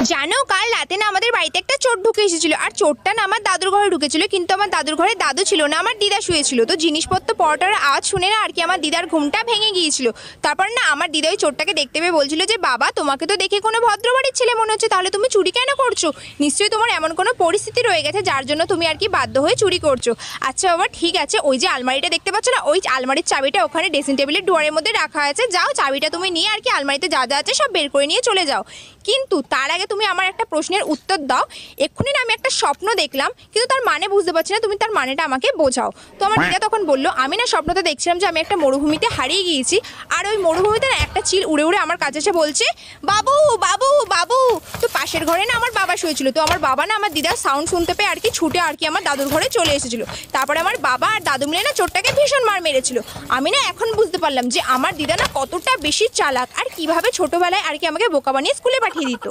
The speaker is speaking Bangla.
জানো কাল রাতে না আমাদের বাড়িতে একটা চোর ঢুকে এসেছিল, আর চোরটা না আমার দাদুর ঘরে ঢুকেছিল, কিন্তু আমার দাদুর ঘরে দাদু ছিল না, আমার দিদা শুয়েছিল। তো জিনিসপত্র পড়াটার আওয়াজ শুনে না আর কি আমার দিদার ঘুমটা ভেঙে গিয়েছিল। তারপর না আমার দিদা ওই চোরটাকে দেখতে পেয়ে বলছিল যে বাবা, তোমাকে তো দেখে কোনো ভদ্রবাড়ির ছেলে মনে হচ্ছে, তাহলে তুমি চুরি কেন করছো? নিশ্চয়ই তোমার এমন কোনো পরিস্থিতি রয়ে গেছে যার জন্য তুমি আর কি বাধ্য হয়ে চুরি করছো। আচ্ছা বাবা ঠিক আছে, ওই যে আলমারিটা দেখতে পাচ্ছ না, ওই আলমারির চাবিটা ওখানে ড্রেসিং টেবিলের ডোয়ারের মধ্যে রাখা আছে, যাও চাবিটা তুমি নিয়ে আর কি আলমারিতে যা যা আছে সব বের করে নিয়ে চলে যাও। কিন্তু তার আগে তুমি আমার একটা প্রশ্নের উত্তর দাও। এক্ষুনি না আমি একটা স্বপ্ন দেখলাম, কিন্তু তার মানে বুঝতে পারছি না, তুমি তার মানেটা আমাকে বোঝাও। তো আমার দিদা তখন বললো, আমি না স্বপ্নতে দেখছিলাম যে আমি একটা মরুভূমিতে হারিয়ে গিয়েছি, আর ওই মরুভূমিতে না একটা চিল উড়ে উড়ে আমার কাছে এসে বলছে বাবু বাবু বাবু। তো পাশের ঘরে না আমার বাবা শুয়েছিল, তো আমার বাবা না আমার দিদার সাউন্ড শুনতে পেয়ে আর কি ছুটে আর কি আমার দাদুর ঘরে চলে এসেছিল। তারপরে আমার বাবা আর দাদু মিলে না চোরটাকে ভীষণ মার মেরেছিল। আমি না এখন বুঝতে পারলাম যে আমার দিদা না কতটা বেশি চালাক, আর কিভাবে ছোটবেলায় আর কি আমাকে বোকা বানিয়ে স্কুলে পাঠিয়ে দিত।